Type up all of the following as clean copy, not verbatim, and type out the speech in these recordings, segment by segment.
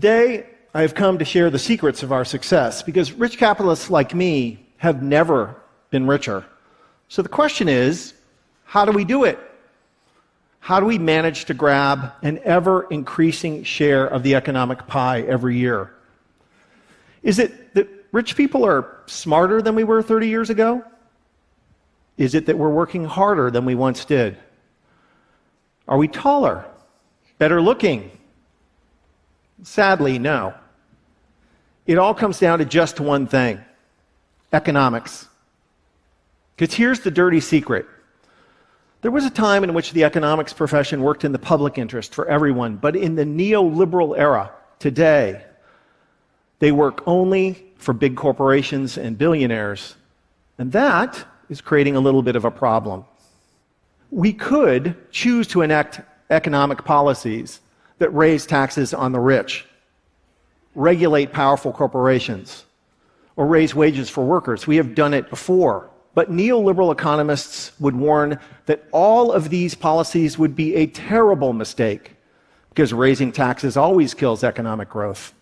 Today, I have come to share the secrets of our success, because rich capitalists like me have never been richer. So the question is, how do we do it? How do we manage to grab an ever-increasing share of the economic pie every year? Is it that rich people are smarter than we were 30 years ago? Is it that we're working harder than we once did? Are we taller? Better looking? Sadly, no. It all comes down to just one thing: economics. Because here's the dirty secret. There was a time in which the economics profession worked in the public interest for everyone, but in the neoliberal era, today, they work only for big corporations and billionaires. And that is creating a little bit of a problem. We could choose to enact economic policies that raise taxes on the rich, regulate powerful corporations, or raise wages for workers. We have done it before. But neoliberal economists would warn that all of these policies would be a terrible mistake, because raising taxes always kills economic growth.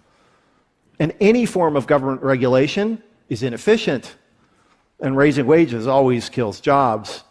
And any form of government regulation is inefficient, and raising wages always kills jobs.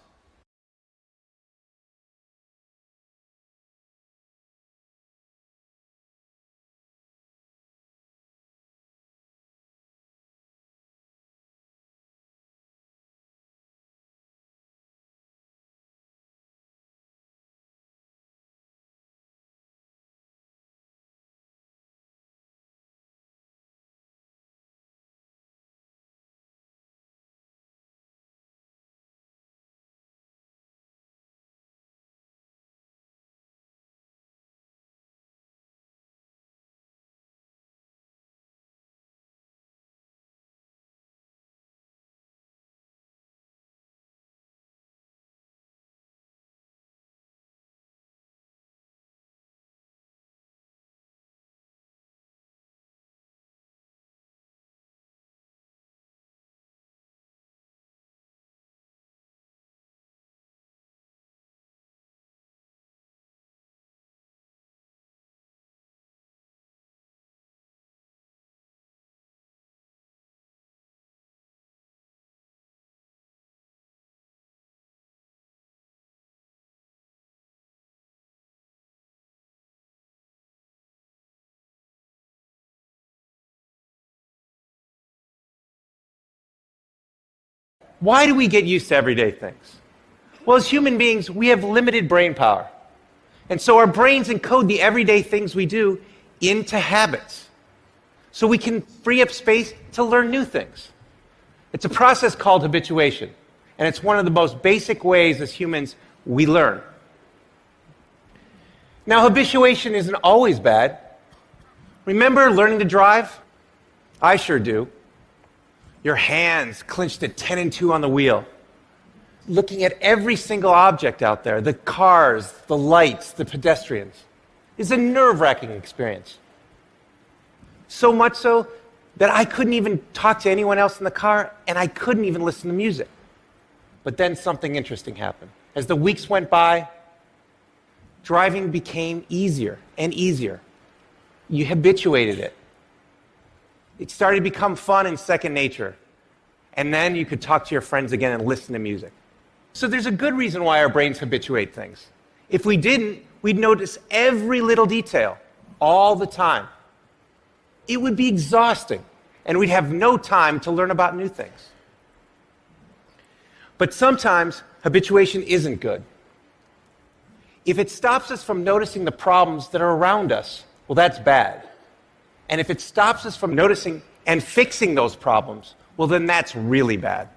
Why do we get used to everyday things? Well, as human beings, we have limited brain power. And so our brains encode the everyday things we do into habits, so we can free up space to learn new things. It's a process called habituation, and it's one of the most basic ways as humans we learn. Now, habituation isn't always bad. Remember learning to drive? I sure do. Your hands clenched at 10 and 2 on the wheel, looking at every single object out there, the cars, the lights, the pedestrians, is a nerve-wracking experience. So much so that I couldn't even talk to anyone else in the car, and I couldn't even listen to music. But then something interesting happened. As the weeks went by, driving became easier and easier. You habituated it. It started to become fun and second nature. And then you could talk to your friends again and listen to music. So there's a good reason why our brains habituate things. If we didn't, we'd notice every little detail all the time. It would be exhausting, and we'd have no time to learn about new things. But sometimes habituation isn't good. If it stops us from noticing the problems that are around us, well, that's bad. And if it stops us from noticing and fixing those problems, well, then that's really bad.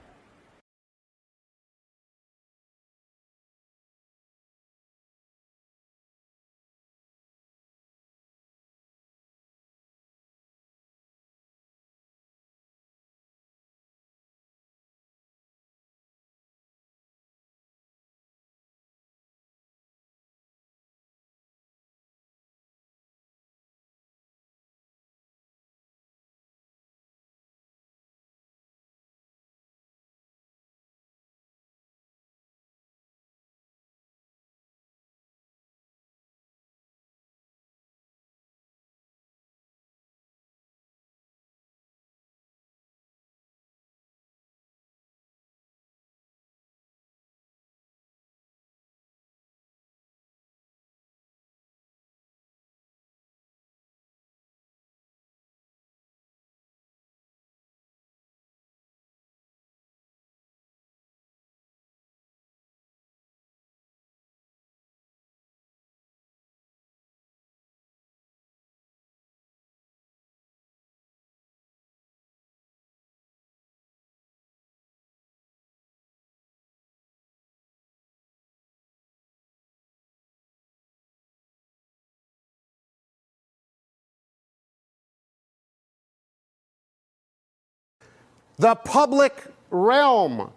The public realm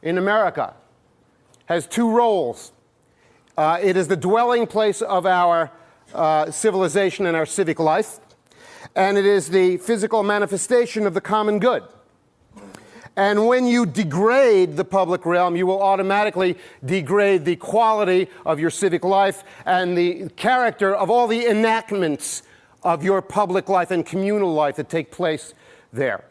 in America has two roles. It is the dwelling place of our civilization and our civic life, and it is the physical manifestation of the common good. And when you degrade the public realm, you will automatically degrade the quality of your civic life and the character of all the enactments of your public life and communal life that take place there.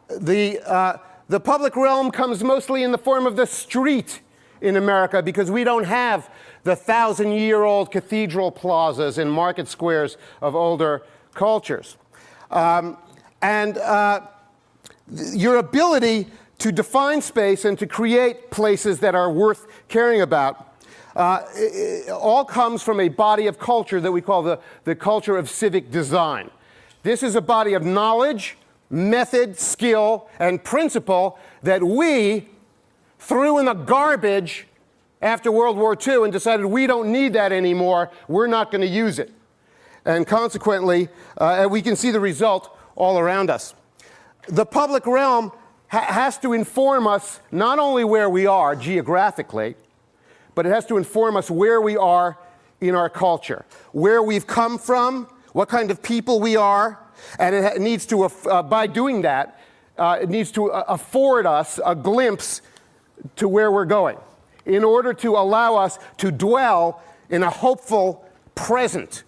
The public realm comes mostly in the form of the street in America because we don't have the 1,000-year-old cathedral plazas and market squares of older cultures. Your ability to define space and to create places that are worth caring about all comes from a body of culture that we call the culture of civic design. This is a body of knowledge, method, skill, and principle that we threw in the garbage after World War II and decided we don't need that anymore, we're not going to use it. And consequently, we can see the result all around us. The public realm has to inform us not only where we are geographically, but it has to inform us where we are in our culture, where we've come from, what kind of people we are, and it needs to, by doing that, it needs to afford us a glimpse to where we're going in order to allow us to dwell in a hopeful present.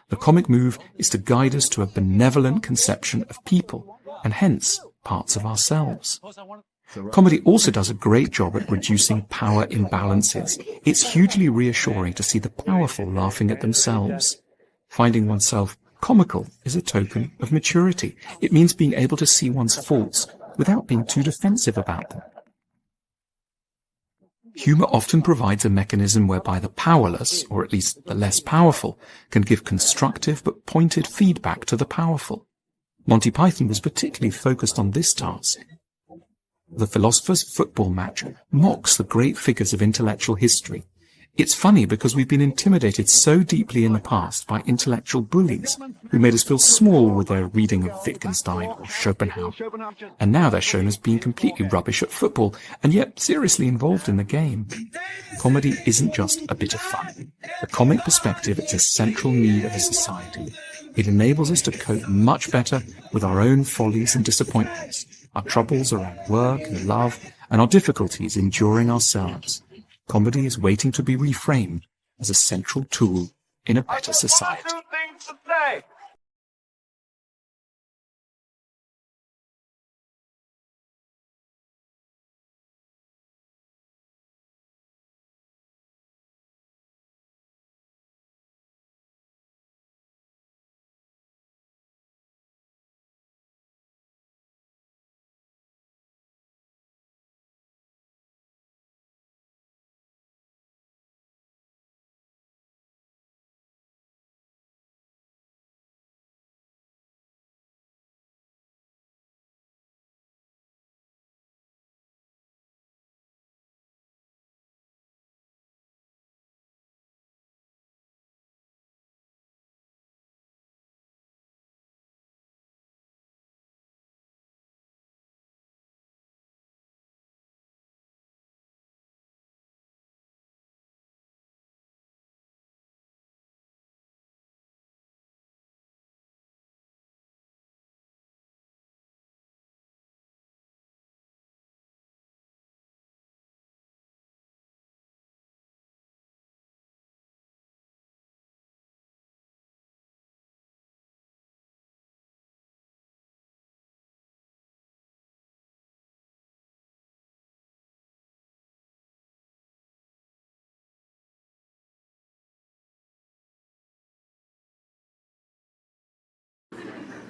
The comic move is to guide us to a benevolent conception of people, and hence parts of ourselves. Comedy also does a great job at reducing power imbalances. It's hugely reassuring to see the powerful laughing at themselves. Finding oneself comical is a token of maturity. It means being able to see one's faults without being too defensive about them. Humor often provides a mechanism whereby the powerless, or at least the less powerful, can give constructive but pointed feedback to the powerful. Monty Python was particularly focused on this task. The Philosopher's Football match mocks the great figures of intellectual history. It's funny because we've been intimidated so deeply in the past by intellectual bullies who made us feel small with their reading of Wittgenstein or Schopenhauer. And now they're shown as being completely rubbish at football and yet seriously involved in the game. Comedy isn't just a bit of fun. The comic perspective is a central need of a society. It enables us to cope much better with our own follies and disappointments, our troubles around work and love, and our difficulties enduring ourselves. Comedy is waiting to be reframed as a central tool in a better society.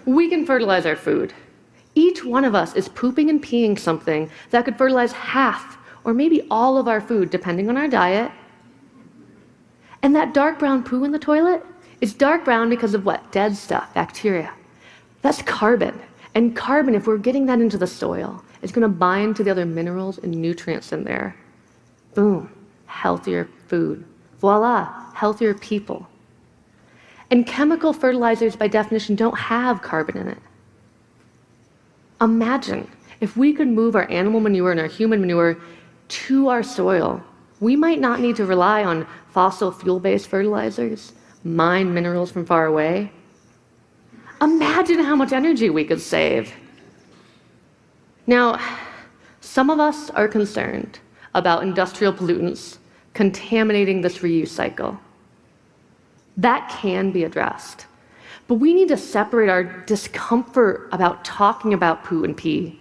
we can fertilize our food. Each one of us is pooping and peeing something that could fertilize half or maybe all of our food, depending on our diet. And that dark brown poo in the toilet is dark brown because of what? Dead stuff, bacteria. That's carbon. And carbon, if we're getting that into the soil, is going to bind to the other minerals and nutrients in there. Boom, healthier food. Voila, healthier people. And chemical fertilizers, by definition, don't have carbon in it. Imagine if we could move our animal manure and our human manure to our soil. We might not need to rely on fossil fuel-based fertilizers, mine minerals from far away. Imagine how much energy we could save. Now, some of us are concerned about industrial pollutants contaminating this reuse cycle. That can be addressed. But we need to separate our discomfort about talking about poo and pee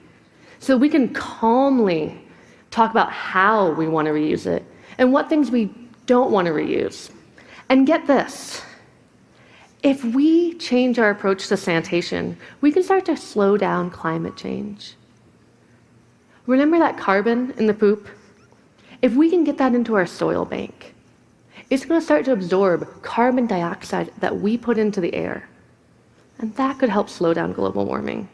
so we can calmly talk about how we want to reuse it and what things we don't want to reuse. And get this, if we change our approach to sanitation, we can start to slow down climate change. Remember that carbon in the poop? If we can get that into our soil bank, it's going to start to absorb carbon dioxide that we put into the air. And that could help slow down global warming.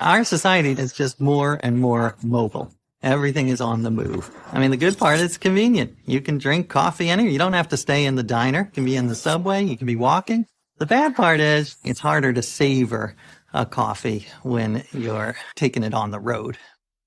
Our society is just more and more mobile. Everything is on the move. I mean, the good part is convenient. You can drink coffee anywhere. You don't have to stay in the diner. You can be in the subway. You can be walking. The bad part is it's harder to savor a coffee when you're taking it on the road.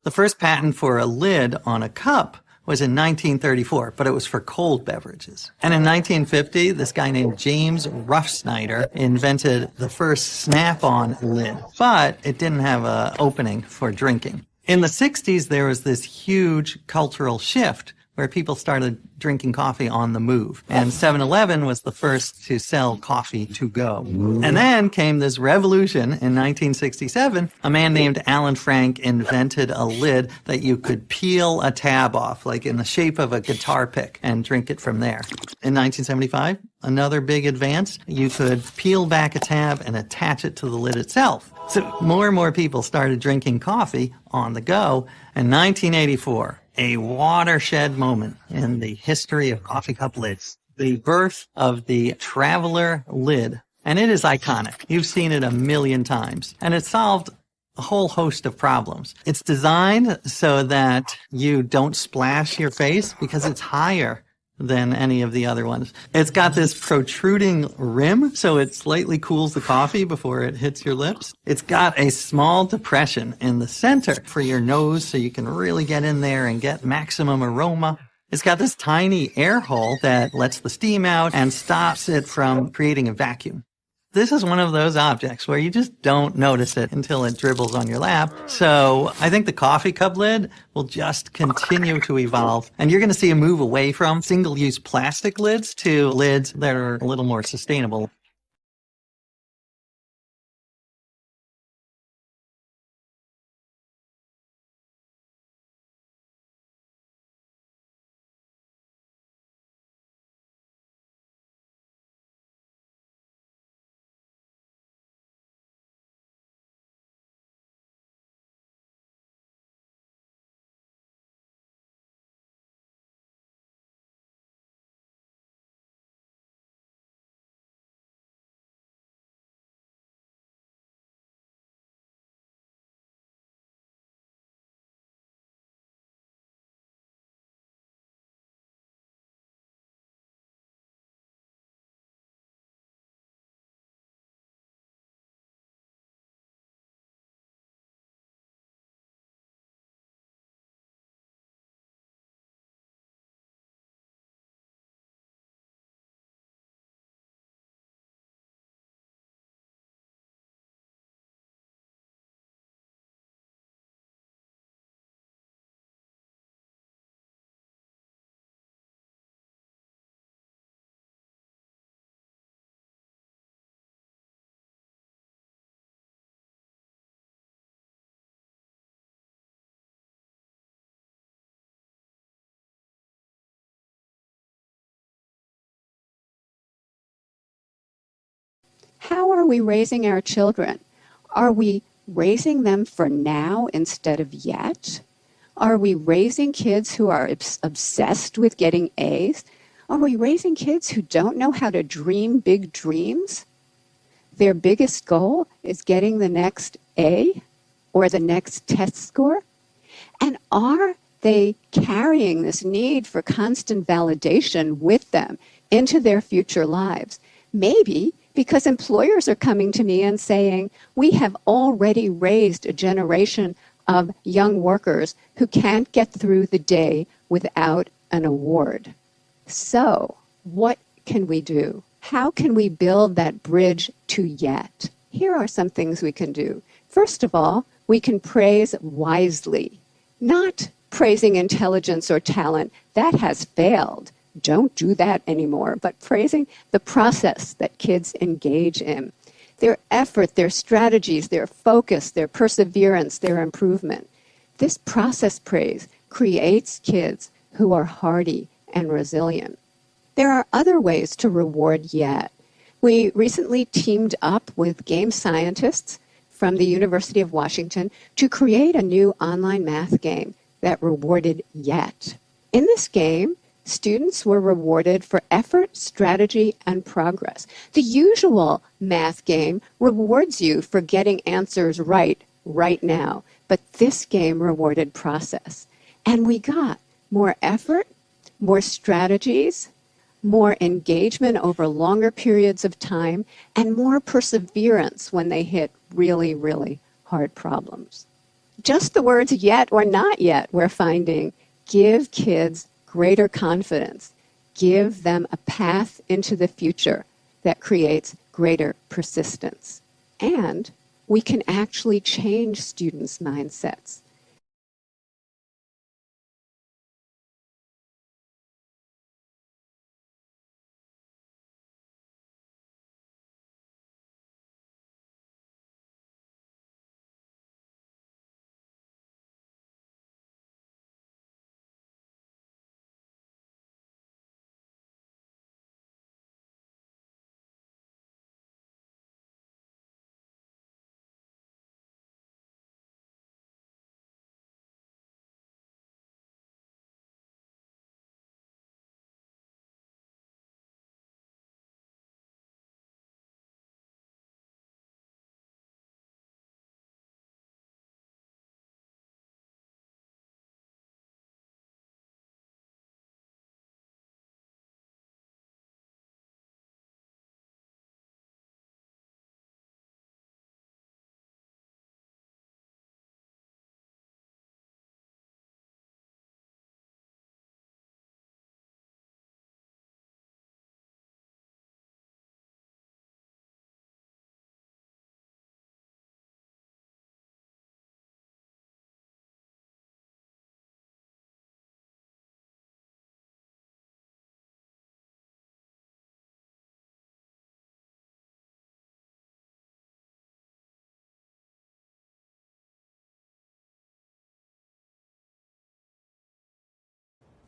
The first patent for a lid on a cup was in 1934, but it was for cold beverages. And in 1950, this guy named James Ruff-Snyder invented the first snap-on lid, but it didn't have an opening for drinking. In the 60s, there was this huge cultural shift where people started drinking coffee on the move. And 7-Eleven was the first to sell coffee to go. And then came this revolution in 1967. A man named Alan Frank invented a lid that you could peel a tab off, like in the shape of a guitar pick, and drink it from there. In 1975, another big advance, you could peel back a tab and attach it to the lid itself. So more and more people started drinking coffee on the go. In 1984, a watershed moment in the history of coffee cup lids, the birth of the Traveler lid. And it is iconic. You've seen it a million times. And it solved a whole host of problems. It's designed so that you don't splash your face because it's higher than any of the other ones. It's got this protruding rim, so it slightly cools the coffee before it hits your lips. It's got a small depression in the center for your nose, so you can really get in there and get maximum aroma. It's got this tiny air hole that lets the steam out and stops it from creating a vacuum. This is one of those objects where you just don't notice it until it dribbles on your lap. So I think the coffee cup lid will just continue to evolve. And you're going to see a move away from single-use plastic lids to lids that are a little more sustainable. How are we raising our children? Are we raising them for now instead of yet? Are we raising kids who are obsessed with getting A's? Are we raising kids who don't know how to dream big dreams? Their biggest goal is getting the next A or the next test score? And are they carrying this need for constant validation with them into their future lives? Maybe because employers are coming to me and saying, we have already raised a generation of young workers who can't get through the day without an award. So, what can we do? How can we build that bridge to yet? Here are some things we can do. First of all, we can praise wisely, not praising intelligence or talent. That has failed. Don't do that anymore, but praising the process that kids engage in, their effort, their strategies, their focus, their perseverance, their improvement. This process praise creates kids who are hardy and resilient. There are other ways to reward yet. We recently teamed up with game scientists from the University of Washington to create a new online math game that rewarded yet. In this game, students were rewarded for effort, strategy, and progress. The usual math game rewards you for getting answers right now, but this game rewarded process. And we got more effort, more strategies, more engagement over longer periods of time, and more perseverance when they hit really, really hard problems. Just the words yet or not yet, we're finding, give kids greater confidence, give them a path into the future that creates greater persistence. And we can actually change students' mindsets.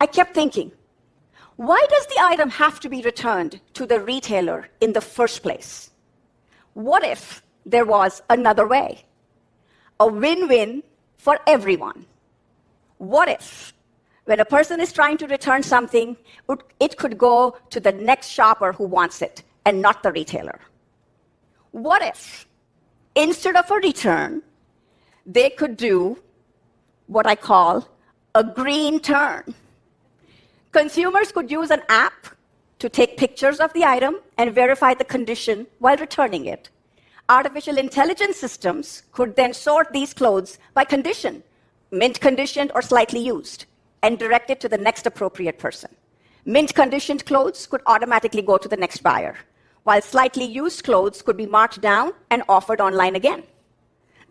I kept thinking, why does the item have to be returned to the retailer in the first place? What if there was another way? A win-win for everyone. What if, when a person is trying to return something, it could go to the next shopper who wants it and not the retailer? What if, instead of a return, they could do what I call a green turn? Consumers could use an app to take pictures of the item and verify the condition while returning it. Artificial intelligence systems could then sort these clothes by condition, mint conditioned or slightly used, and direct it to the next appropriate person. Mint conditioned clothes could automatically go to the next buyer, while slightly used clothes could be marked down and offered online again.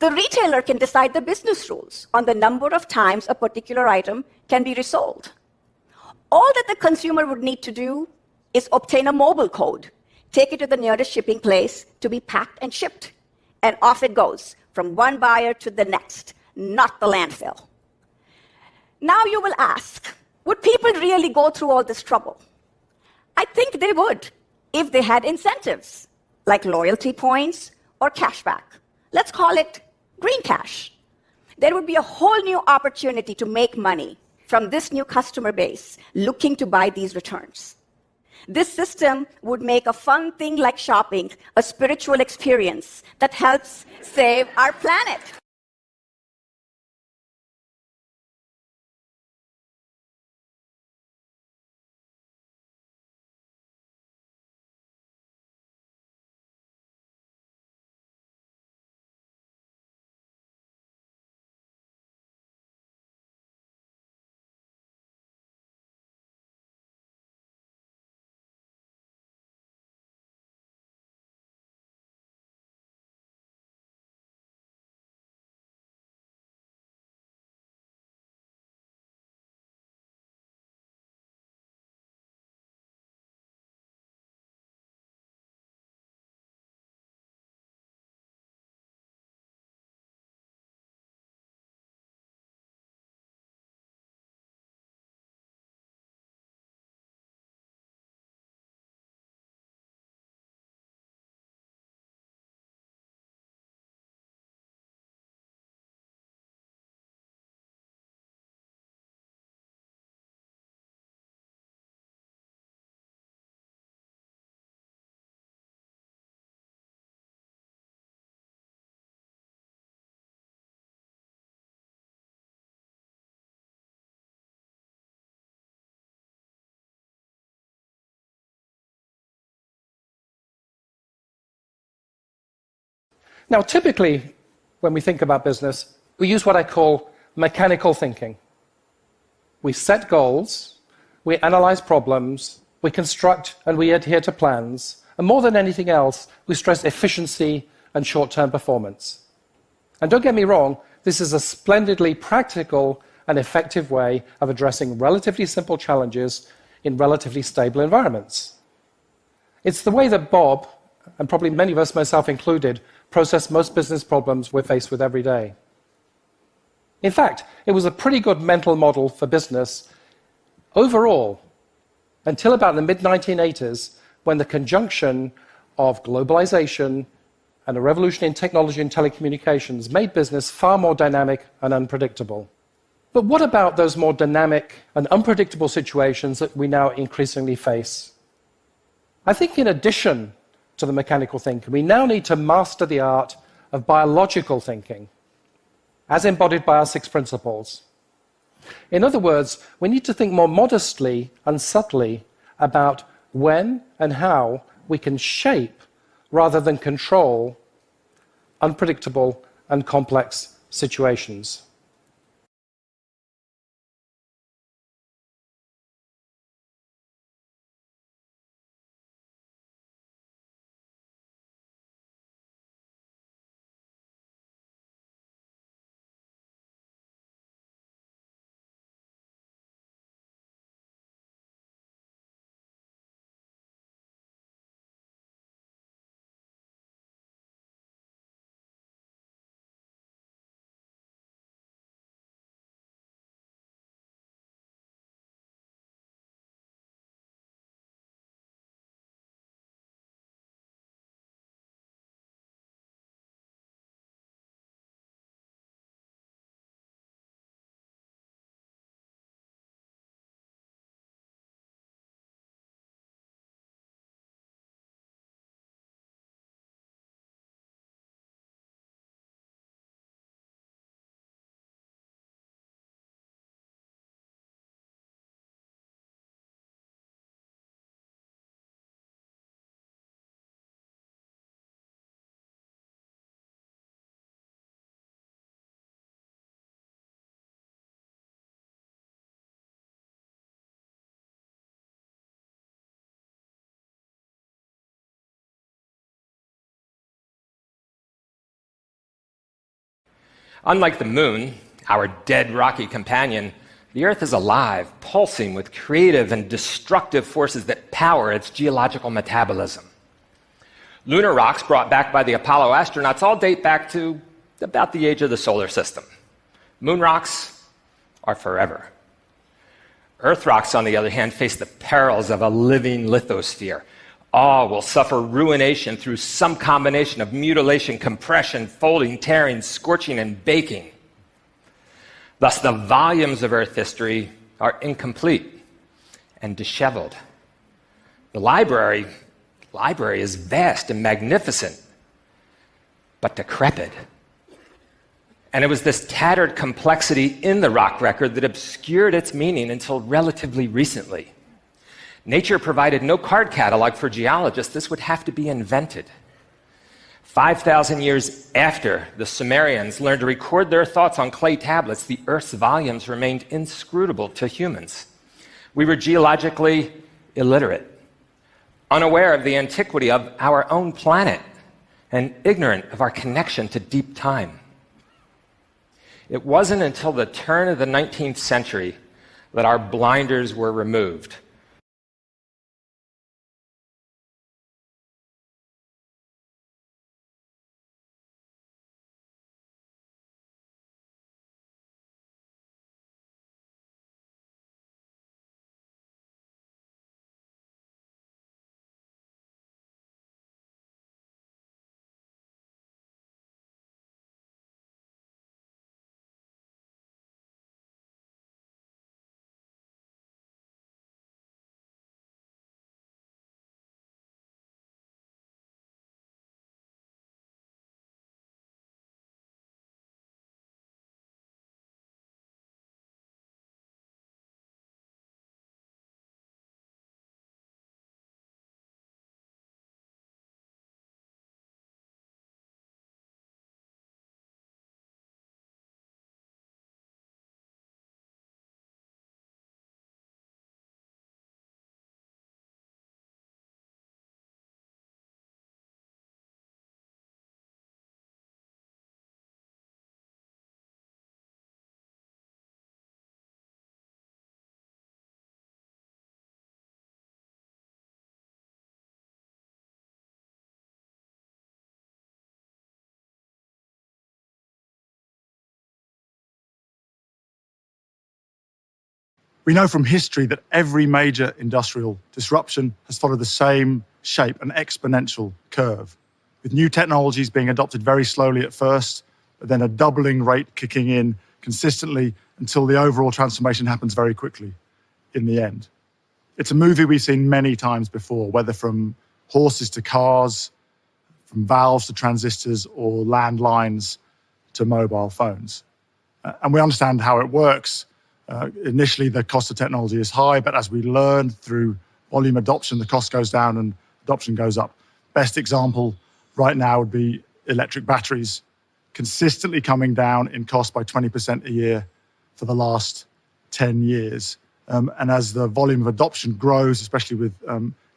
The retailer can decide the business rules on the number of times a particular item can be resold. All that the consumer would need to do is obtain a mobile code, take it to the nearest shipping place to be packed and shipped, and off it goes from one buyer to the next, not the landfill. Now you will ask, would people really go through all this trouble? I think they would, if they had incentives, like loyalty points or cashback. Let's call it green cash. There would be a whole new opportunity to make money from this new customer base looking to buy these returns. This system would make a fun thing like shopping a spiritual experience that helps save our planet. Now, typically, when we think about business, we use what I call mechanical thinking. We set goals, we analyze problems, we construct and we adhere to plans, and more than anything else, we stress efficiency and short-term performance. And don't get me wrong, this is a splendidly practical and effective way of addressing relatively simple challenges in relatively stable environments. It's the way that Bob, and probably many of us, myself included, process most business problems we're faced with every day. In fact, it was a pretty good mental model for business overall until about the mid-1980s, when the conjunction of globalization and a revolution in technology and telecommunications made business far more dynamic and unpredictable. But what about those more dynamic and unpredictable situations that we now increasingly face? I think in addition to the mechanical thinking, we now need to master the art of biological thinking, as embodied by our 6 principles. In other words, we need to think more modestly and subtly about when and how we can shape, rather than control, unpredictable and complex situations. Unlike the moon, our dead rocky companion, the Earth is alive, pulsing with creative and destructive forces that power its geological metabolism. Lunar rocks brought back by the Apollo astronauts all date back to about the age of the solar system. Moon rocks are forever. Earth rocks, on the other hand, face the perils of a living lithosphere. All will suffer ruination through some combination of mutilation, compression, folding, tearing, scorching, and baking. Thus, the volumes of Earth history are incomplete and disheveled. The library is vast and magnificent, but decrepit. And it was this tattered complexity in the rock record that obscured its meaning until relatively recently. Nature provided no card catalog for geologists. This would have to be invented. 5,000 years after the Sumerians learned to record their thoughts on clay tablets, the Earth's volumes remained inscrutable to humans. We were geologically illiterate, unaware of the antiquity of our own planet, and ignorant of our connection to deep time. It wasn't until the turn of the 19th century that our blinders were removed. We know from history that every major industrial disruption has followed the same shape, an exponential curve, with new technologies being adopted very slowly at first, but then a doubling rate kicking in consistently until the overall transformation happens very quickly in the end. It's a movie we've seen many times before, whether from horses to cars, from valves to transistors, or landlines to mobile phones. And we understand how it works. Initially, the cost of technology is high, but as we learn through volume adoption, the cost goes down and adoption goes up. Best example right now would be electric batteries, consistently coming down in cost by 20% a year for the last 10 years. And as the volume of adoption grows, especially with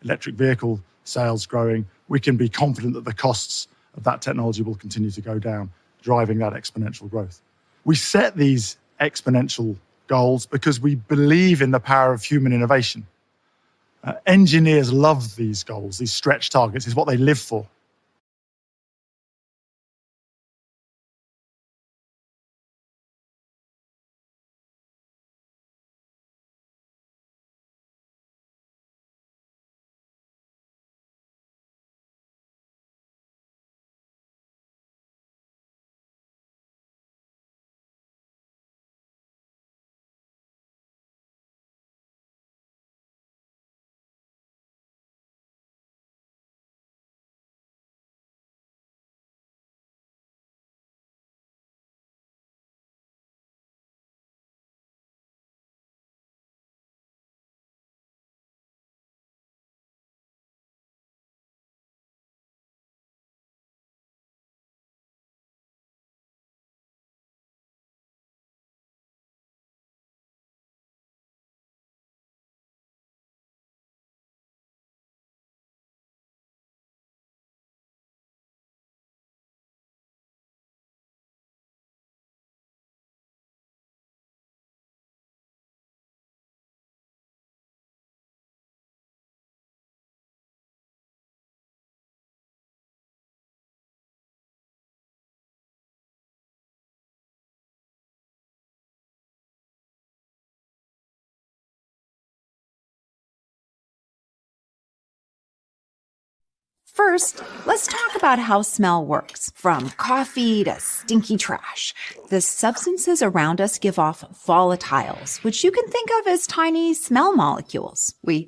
electric vehicle sales growing, we can be confident that the costs of that technology will continue to go down, driving that exponential growth. We set these exponential goals because we believe in the power of human innovation. Engineers love these goals, these stretch targets. It's what they live for. First, let's talk about how smell works. From coffee to stinky trash, the substances around us give off volatiles, which you can think of as tiny smell molecules. We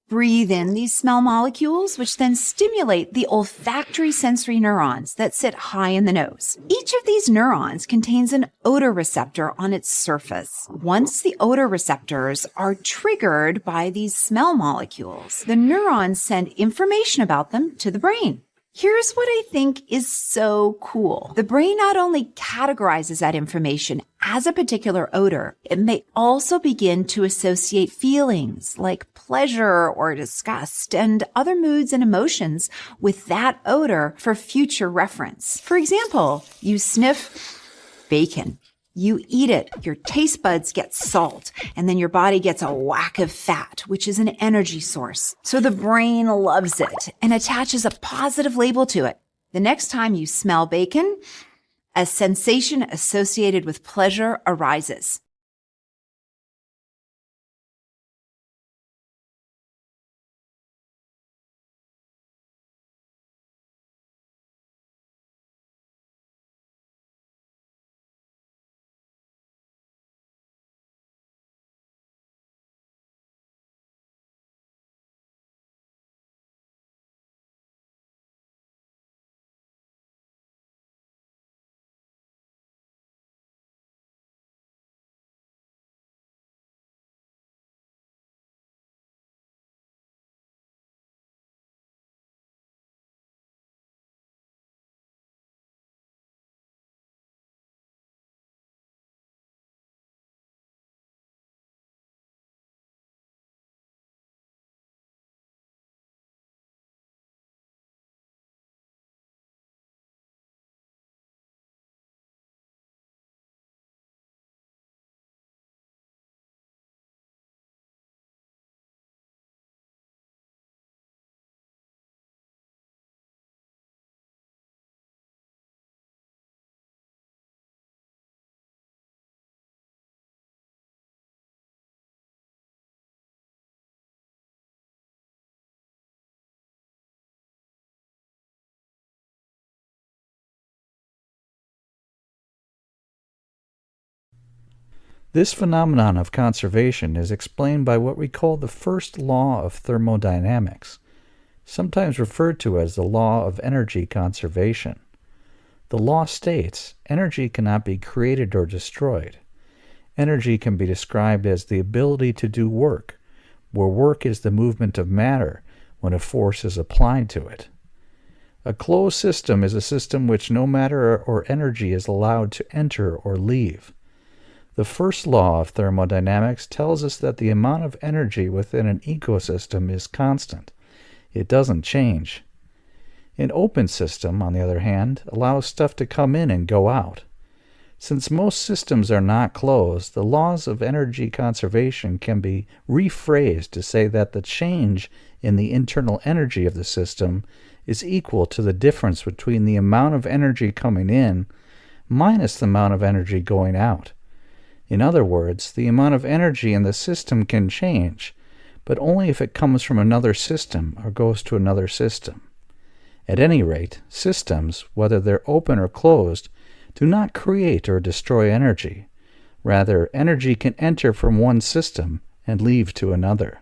breathe in these smell molecules, which then stimulate the olfactory sensory neurons that sit high in the nose. Each of these neurons contains an odor receptor on its surface. Once the odor receptors are triggered by these smell molecules, the neurons send information about them to the brain. Here's what I think is so cool. The brain not only categorizes that information as a particular odor, it may also begin to associate feelings like pleasure or disgust and other moods and emotions with that odor for future reference. For example, you sniff bacon. You eat it, your taste buds get salt, and then your body gets a whack of fat, which is an energy source. So the brain loves it and attaches a positive label to it. The next time you smell bacon, a sensation associated with pleasure arises. This phenomenon of conservation is explained by what we call the first law of thermodynamics, sometimes referred to as the law of energy conservation. The law states energy cannot be created or destroyed. Energy can be described as the ability to do work, where work is the movement of matter when a force is applied to it. A closed system is a system which no matter or energy is allowed to enter or leave. The first law of thermodynamics tells us that the amount of energy within an ecosystem is constant. It doesn't change. An open system, on the other hand, allows stuff to come in and go out. Since most systems are not closed, the laws of energy conservation can be rephrased to say that the change in the internal energy of the system is equal to the difference between the amount of energy coming in minus the amount of energy going out. In other words, the amount of energy in the system can change, but only if it comes from another system or goes to another system. At any rate, systems, whether they're open or closed, do not create or destroy energy. Rather, energy can enter from one system and leave to another.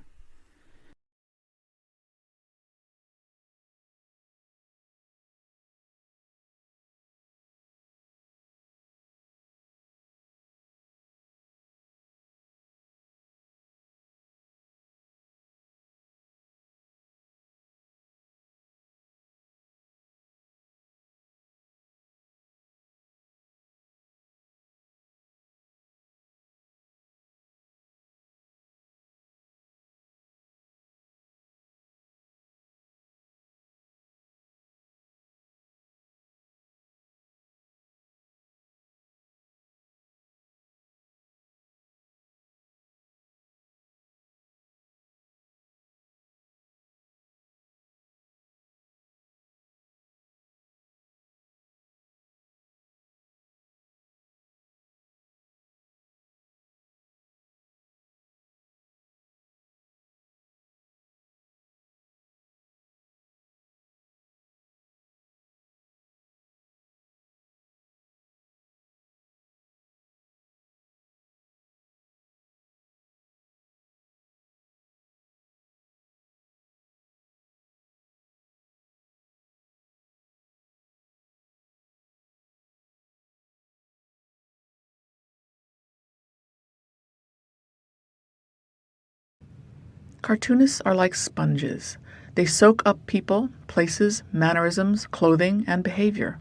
Cartoonists are like sponges. They soak up people, places, mannerisms, clothing, and behavior.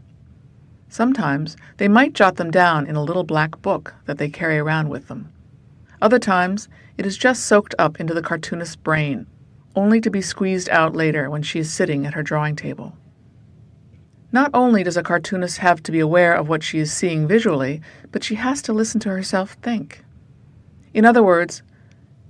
Sometimes they might jot them down in a little black book that they carry around with them. Other times it is just soaked up into the cartoonist's brain, only to be squeezed out later when she is sitting at her drawing table. Not only does a cartoonist have to be aware of what she is seeing visually, but she has to listen to herself think. In other words,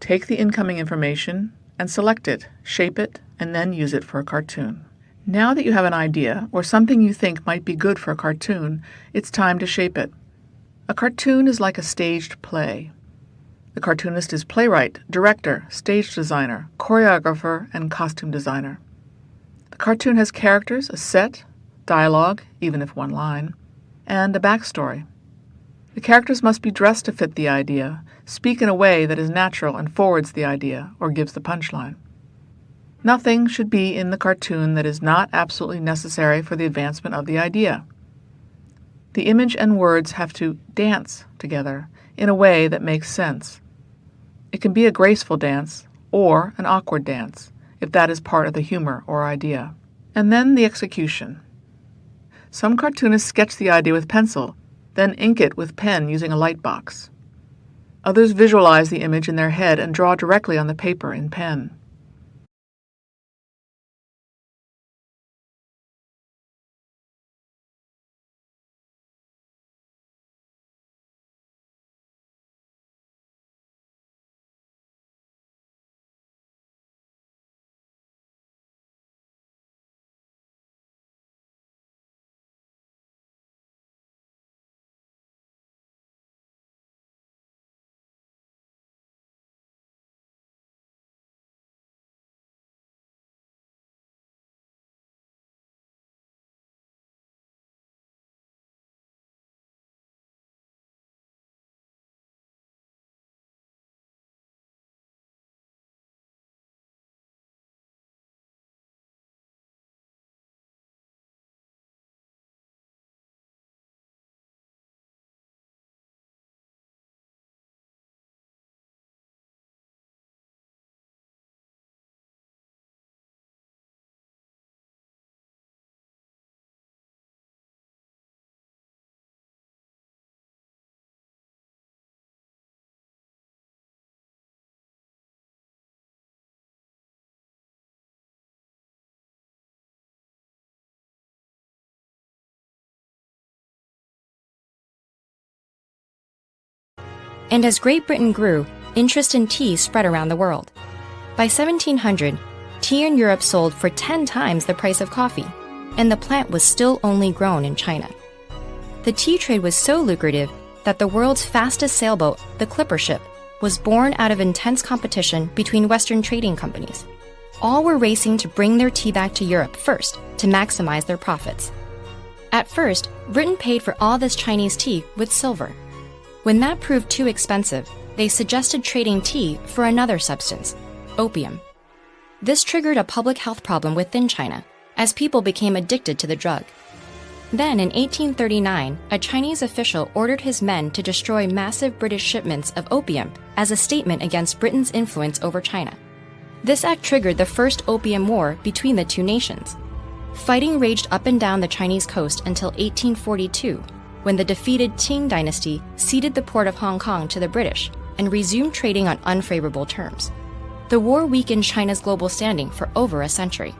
take the incoming information and select it, shape it, and then use it for a cartoon. Now that you have an idea or something you think might be good for a cartoon, it's time to shape it. A cartoon is like a staged play. The cartoonist is playwright, director, stage designer, choreographer, and costume designer. The cartoon has characters, a set, dialogue, even if one line, and a backstory. The characters must be dressed to fit the idea, speak in a way that is natural and forwards the idea or gives the punchline. Nothing should be in the cartoon that is not absolutely necessary for the advancement of the idea. The image and words have to dance together in a way that makes sense. It can be a graceful dance or an awkward dance, if that is part of the humor or idea. And then the execution. Some cartoonists sketch the idea with pencil, then ink it with pen using a light box. Others visualize the image in their head and draw directly on the paper in pen. And as Great Britain grew, interest in tea spread around the world. By 1700, tea in Europe sold for 10 times the price of coffee, and the plant was still only grown in China. The tea trade was so lucrative that the world's fastest sailboat, the clipper ship, was born out of intense competition between Western trading companies. All were racing to bring their tea back to Europe first to maximize their profits. At first, Britain paid for all this Chinese tea with silver. When that proved too expensive, they suggested trading tea for another substance, opium. This triggered a public health problem within China, as people became addicted to the drug. Then, in 1839, a Chinese official ordered his men to destroy massive British shipments of opium as a statement against Britain's influence over China. This act triggered the First Opium War between the two nations. Fighting raged up and down the Chinese coast until 1842, when the defeated Qing dynasty ceded the port of Hong Kong to the British and resumed trading on unfavorable terms. The war weakened China's global standing for over a century.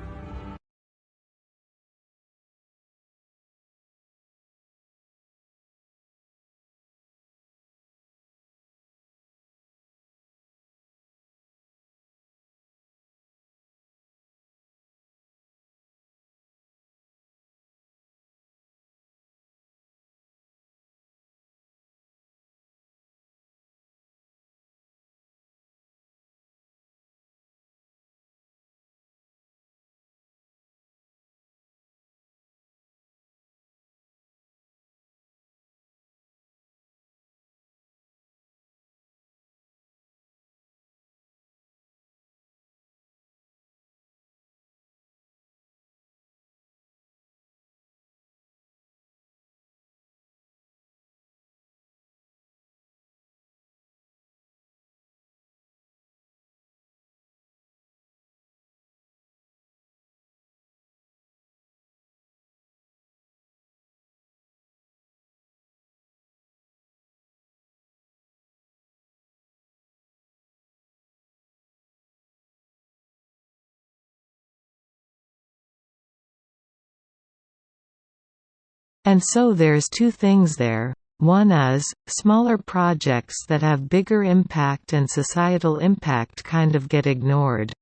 And so there's two things there. One is, smaller projects that have bigger impact and societal impact kind of get ignored.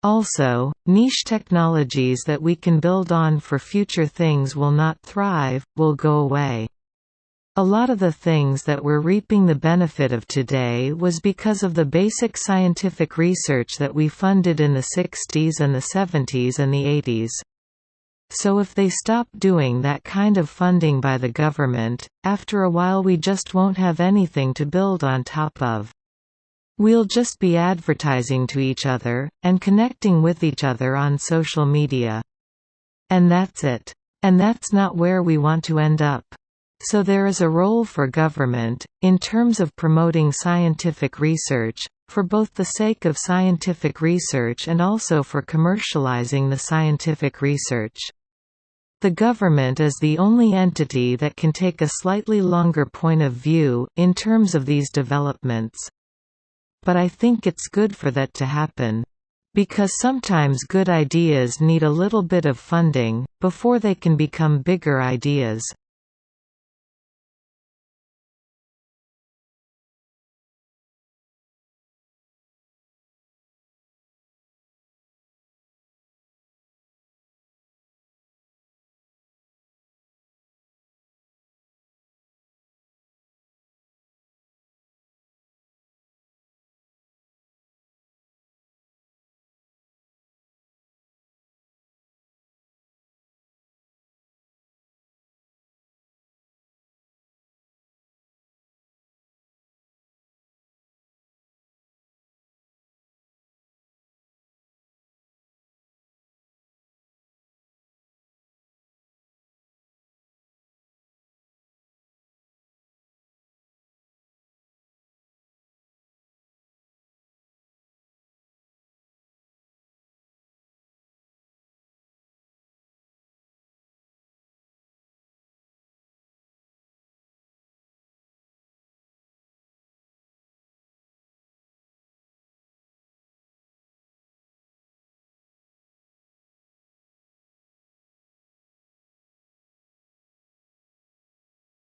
Also, niche technologies that we can build on for future things will not thrive, will go away. A lot of the things that we're reaping the benefit of today was because of the basic scientific research that we funded in the 60s and the 70s and the 80s. So if they stop doing that kind of funding by the government, after a while we just won't have anything to build on top of. We'll just be advertising to each other, and connecting with each other on social media. And that's it. And that's not where we want to end up. So there is a role for government, in terms of promoting scientific research, for both the sake of scientific research and also for commercializing the scientific research. The government is the only entity that can take a slightly longer point of view, in terms of these developments. But I think it's good for that to happen. Because sometimes good ideas need a little bit of funding, before they can become bigger ideas.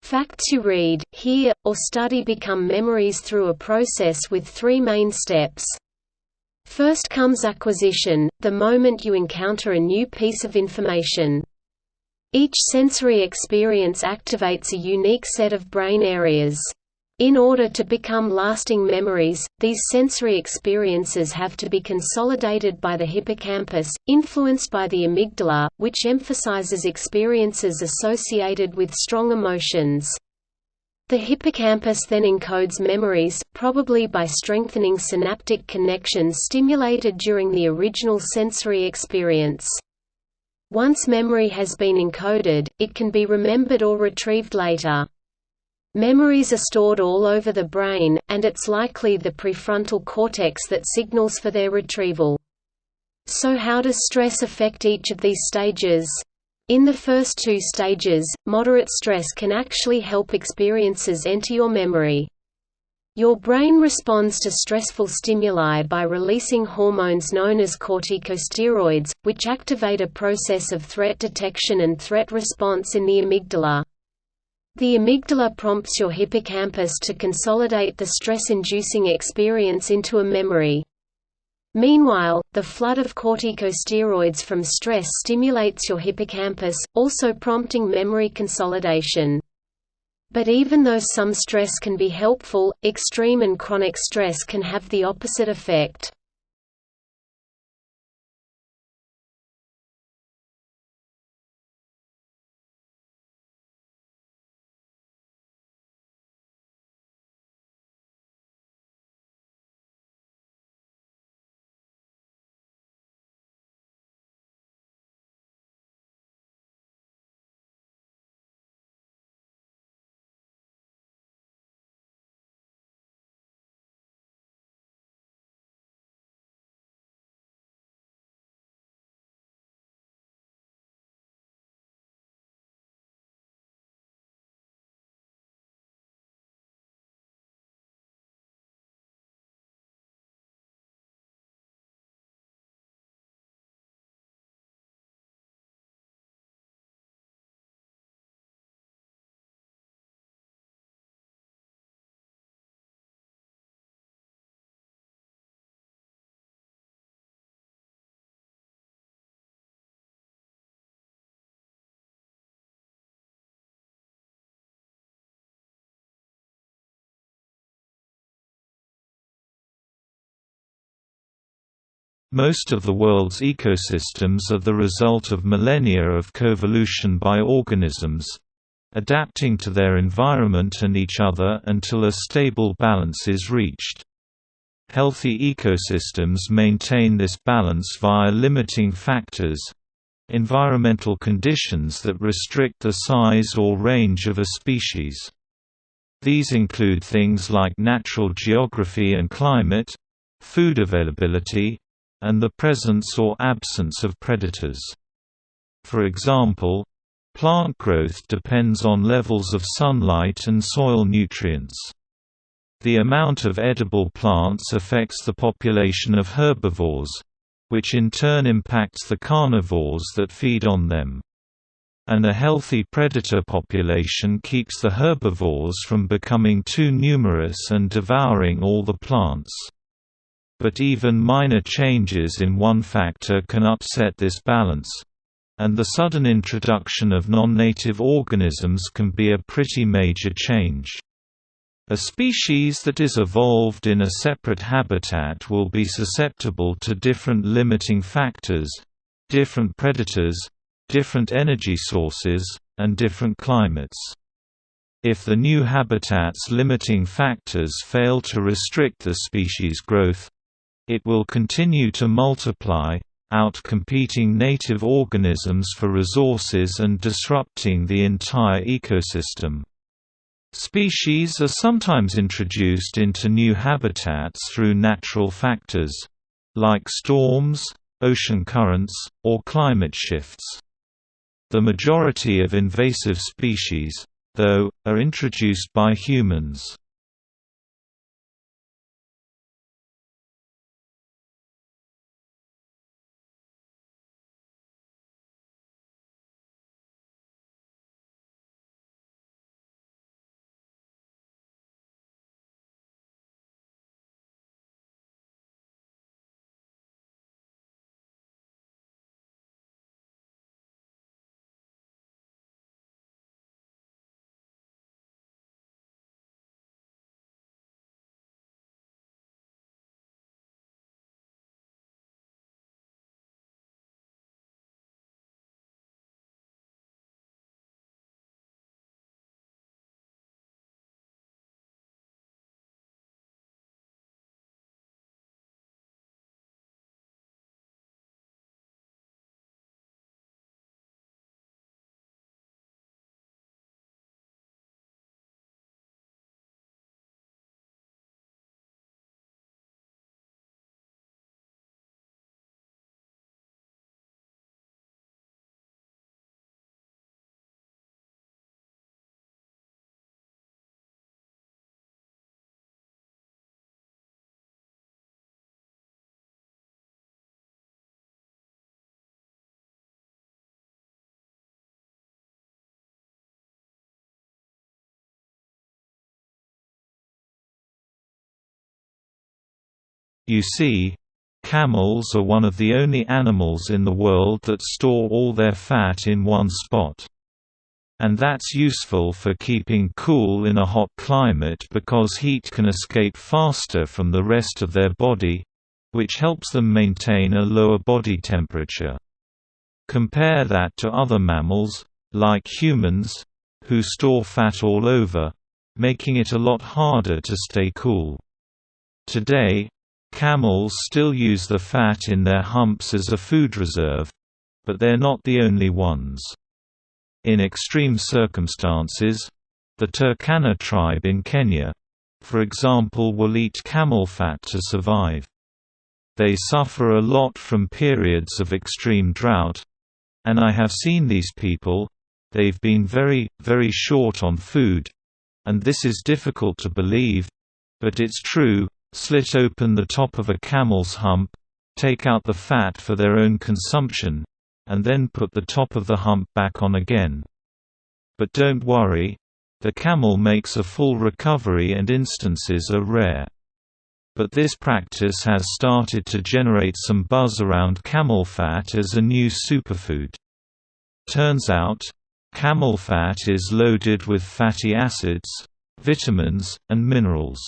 Facts you read, hear, or study become memories through a process with three main steps. First comes acquisition, the moment you encounter a new piece of information. Each sensory experience activates a unique set of brain areas. In order to become lasting memories, these sensory experiences have to be consolidated by the hippocampus, influenced by the amygdala, which emphasizes experiences associated with strong emotions. The hippocampus then encodes memories, probably by strengthening synaptic connections stimulated during the original sensory experience. Once memory has been encoded, it can be remembered or retrieved later. Memories are stored all over the brain, and it's likely the prefrontal cortex that signals for their retrieval. So how does stress affect each of these stages? In the first two stages, moderate stress can actually help experiences enter your memory. Your brain responds to stressful stimuli by releasing hormones known as corticosteroids, which activate a process of threat detection and threat response in the amygdala. The amygdala prompts your hippocampus to consolidate the stress-inducing experience into a memory. Meanwhile, the flood of corticosteroids from stress stimulates your hippocampus, also prompting memory consolidation. But even though some stress can be helpful, extreme and chronic stress can have the opposite effect. Most of the world's ecosystems are the result of millennia of coevolution by organisms, adapting to their environment and each other until a stable balance is reached. Healthy ecosystems maintain this balance via limiting factors, environmental conditions that restrict the size or range of a species. These include things like natural geography and climate, food availability, and the presence or absence of predators. For example, plant growth depends on levels of sunlight and soil nutrients. The amount of edible plants affects the population of herbivores, which in turn impacts the carnivores that feed on them. And a healthy predator population keeps the herbivores from becoming too numerous and devouring all the plants. But even minor changes in one factor can upset this balance, and the sudden introduction of non-native organisms can be a pretty major change. A species that is evolved in a separate habitat will be susceptible to different limiting factors, different predators, different energy sources, and different climates. If the new habitat's limiting factors fail to restrict the species' growth, it will continue to multiply, out-competing native organisms for resources and disrupting the entire ecosystem. Species are sometimes introduced into new habitats through natural factors, like storms, ocean currents, or climate shifts. The majority of invasive species, though, are introduced by humans. You see, camels are one of the only animals in the world that store all their fat in one spot. And that's useful for keeping cool in a hot climate because heat can escape faster from the rest of their body, which helps them maintain a lower body temperature. Compare that to other mammals, like humans, who store fat all over, making it a lot harder to stay cool. Today, camels still use the fat in their humps as a food reserve, but they're not the only ones. In extreme circumstances, the Turkana tribe in Kenya, for example, will eat camel fat to survive. They suffer a lot from periods of extreme drought, and I have seen these people. They've been very, very short on food, and this is difficult to believe, but it's true. Slit open the top of a camel's hump, take out the fat for their own consumption, and then put the top of the hump back on again. But don't worry, the camel makes a full recovery and instances are rare. But this practice has started to generate some buzz around camel fat as a new superfood. Turns out, camel fat is loaded with fatty acids, vitamins, and minerals.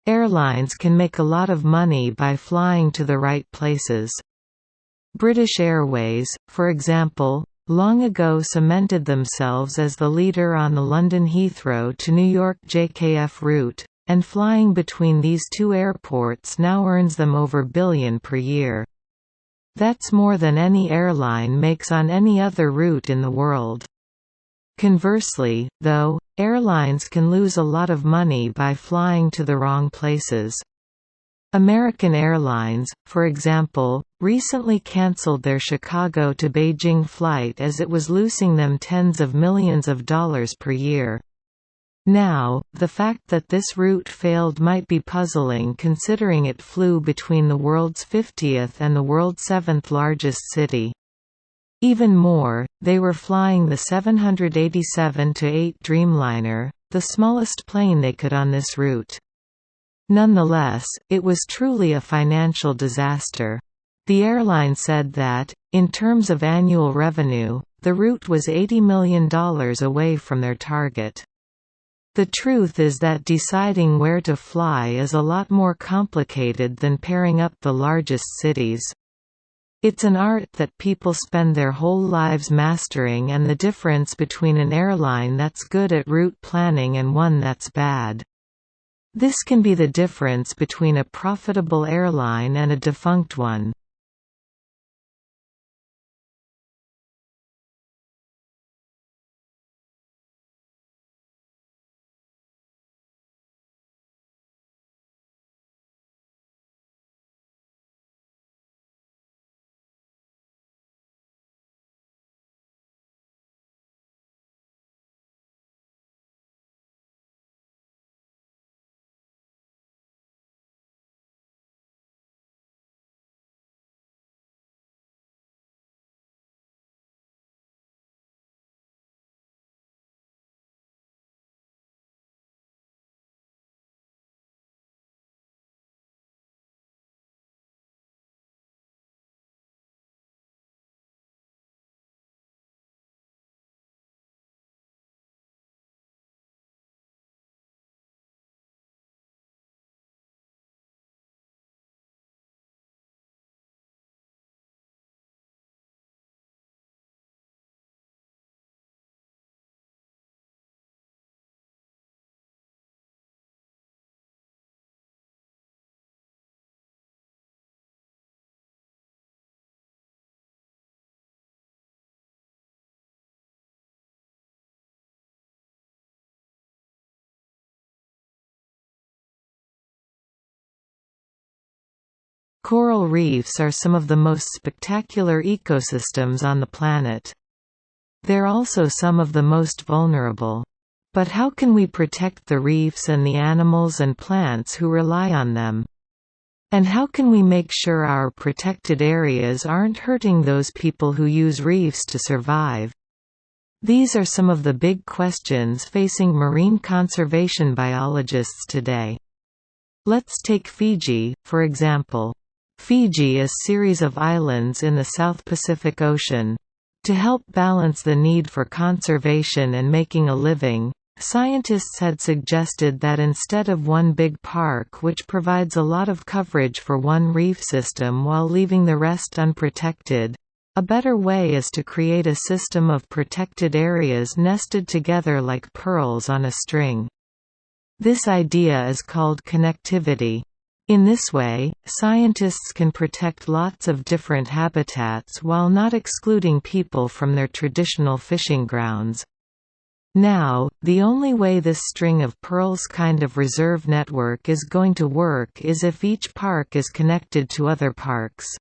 airlines can make a lot of money by flying to the right places. British Airways, for example, long ago cemented themselves as the leader on the London Heathrow to New York JKF route, and flying between these two airports now earns them over $1 billion per year. That's more than any airline makes on any other route in the world. Conversely, though, airlines can lose a lot of money by flying to the wrong places. American Airlines, for example, recently canceled their Chicago to Beijing flight as it was losing them tens of millions of dollars per year. Now, the fact that this route failed might be puzzling considering it flew between the world's 50th and the world's 7th largest city. Even more, they were flying the 787-8 Dreamliner, the smallest plane they could on this route. Nonetheless, it was truly a financial disaster. The airline said that, in terms of annual revenue, the route was $80 million away from their target. The truth is that deciding where to fly is a lot more complicated than pairing up the largest cities. It's an art that people spend their whole lives mastering, and the difference between an airline that's good at route planning and one that's bad. This can be the difference between a profitable airline and a defunct one. Coral reefs are some of the most spectacular ecosystems on the planet. They're also some of the most vulnerable. But how can we protect the reefs and the animals and plants who rely on them? And how can we make sure our protected areas aren't hurting those people who use reefs to survive? These are some of the big questions facing marine conservation biologists today. Let's take Fiji, for example. Fiji is a series of islands in the South Pacific Ocean. To help balance the need for conservation and making a living, scientists had suggested that instead of one big park which provides a lot of coverage for one reef system while leaving the rest unprotected, a better way is to create a system of protected areas nested together like pearls on a string. This idea is called connectivity. In this way, scientists can protect lots of different habitats while not excluding people from their traditional fishing grounds. Now, the only way this string of pearls kind of reserve network is going to work is if each park is connected to other parks.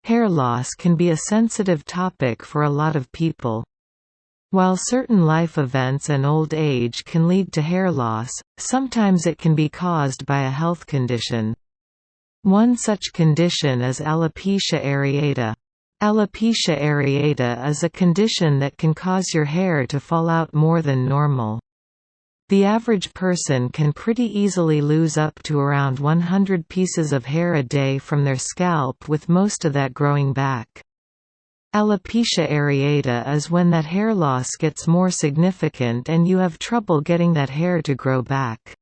hair loss can be a sensitive topic for a lot of people. While certain life events and old age can lead to hair loss, sometimes it can be caused by a health condition. One such condition is alopecia areata. Alopecia areata is a condition that can cause your hair to fall out more than normal. The average person can pretty easily lose up to around 100 pieces of hair a day from their scalp, with most of that growing back. Alopecia areata is when that hair loss gets more significant and you have trouble getting that hair to grow back.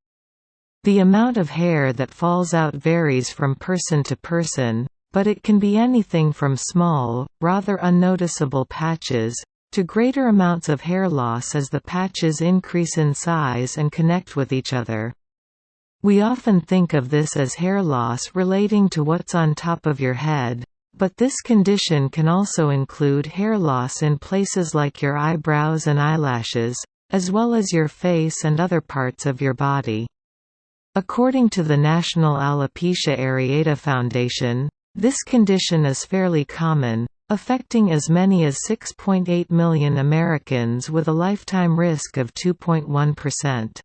The amount of hair that falls out varies from person to person, but it can be anything from small, rather unnoticeable patches, to greater amounts of hair loss as the patches increase in size and connect with each other. We often think of this as hair loss relating to what's on top of your head, but this condition can also include hair loss in places like your eyebrows and eyelashes, as well as your face and other parts of your body. According to the National Alopecia Areata Foundation, this condition is fairly common, affecting as many as 6.8 million Americans with a lifetime risk of 2.1%.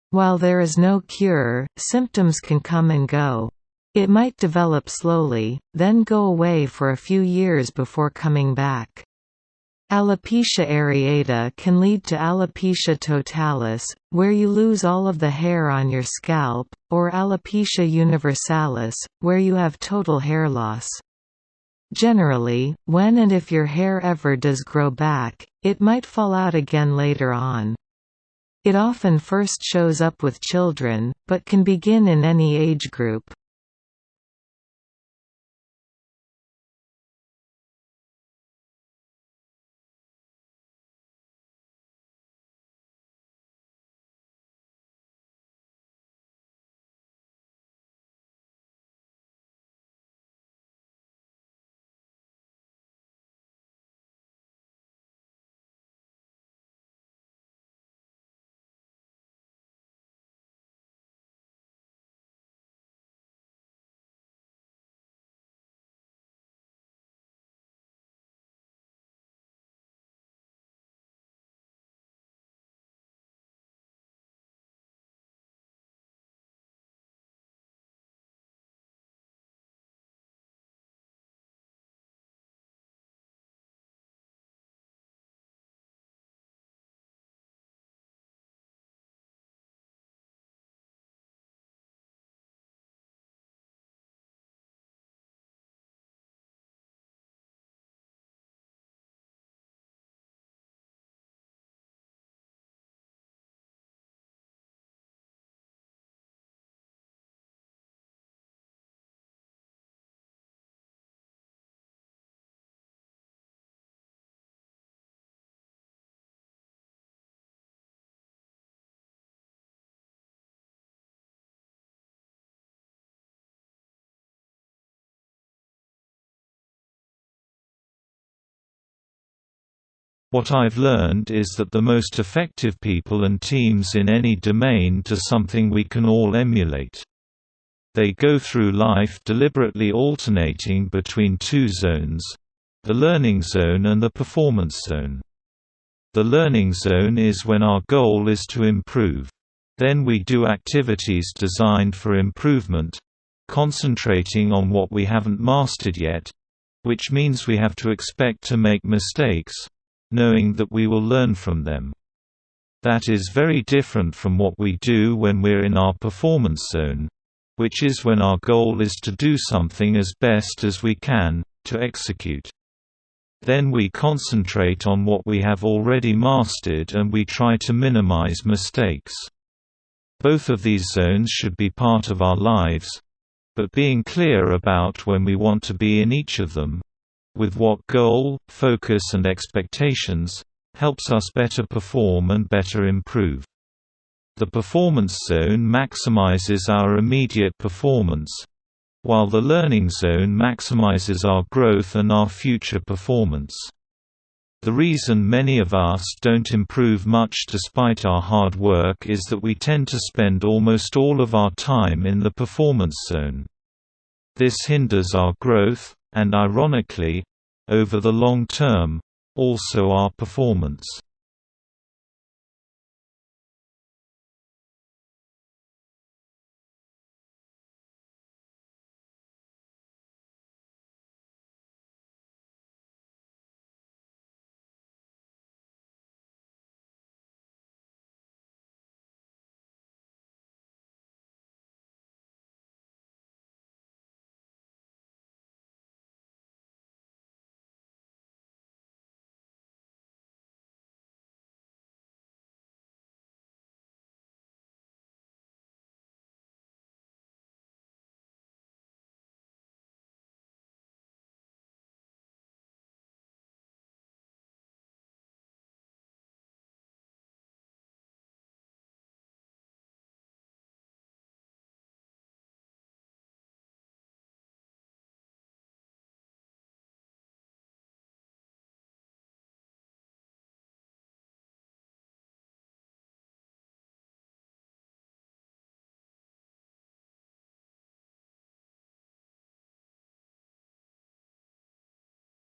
While there is no cure, symptoms can come and go. It might develop slowly, then go away for a few years before coming back. Alopecia areata can lead to alopecia totalis, where you lose all of the hair on your scalp, or alopecia universalis, where you have total hair loss. Generally, when and if your hair ever does grow back, it might fall out again later on. It often first shows up with children, but can begin in any age group. What I've learned is that the most effective people and teams in any domain do something we can all emulate. They go through life deliberately alternating between two zones: the learning zone and the performance zone. The learning zone is when our goal is to improve. Then we do activities designed for improvement, concentrating on what we haven't mastered yet, which means we have to expect to make mistakes, knowing that we will learn from them. That is very different from what we do when we're in our performance zone, which is when our goal is to do something as best as we can, to execute. Then we concentrate on what we have already mastered and we try to minimize mistakes. Both of these zones should be part of our lives, but being clear about when we want to be in each of them, with what goal, focus and expectations, helps us better perform and better improve. The performance zone maximizes our immediate performance, while the learning zone maximizes our growth and our future performance. The reason many of us don't improve much despite our hard work is that we tend to spend almost all of our time in the performance zone. This hinders our growth, and ironically, over the long term, also our performance.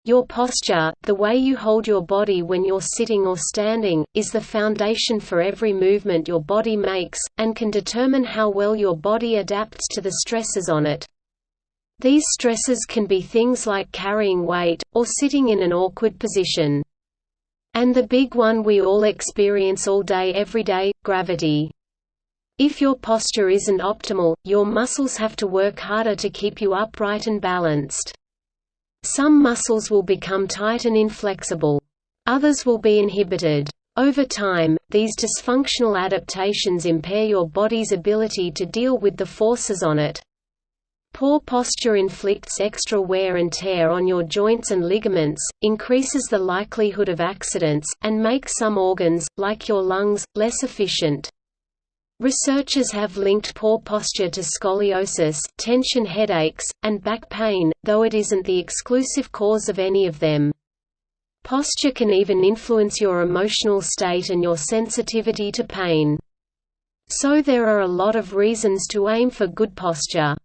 Your posture, the way you hold your body when you're sitting or standing, is the foundation for every movement your body makes, and can determine how well your body adapts to the stresses on it. These stresses can be things like carrying weight, or sitting in an awkward position. And the big one we all experience all day every day, gravity. If your posture isn't optimal, your muscles have to work harder to keep you upright and balanced. Some muscles will become tight and inflexible. Others will be inhibited. Over time, these dysfunctional adaptations impair your body's ability to deal with the forces on it. Poor posture inflicts extra wear and tear on your joints and ligaments, increases the likelihood of accidents, and makes some organs, like your lungs, less efficient. Researchers have linked poor posture to scoliosis, tension headaches, and back pain, though it isn't the exclusive cause of any of them. Posture can even influence your emotional state and your sensitivity to pain. So there are a lot of reasons to aim for good posture.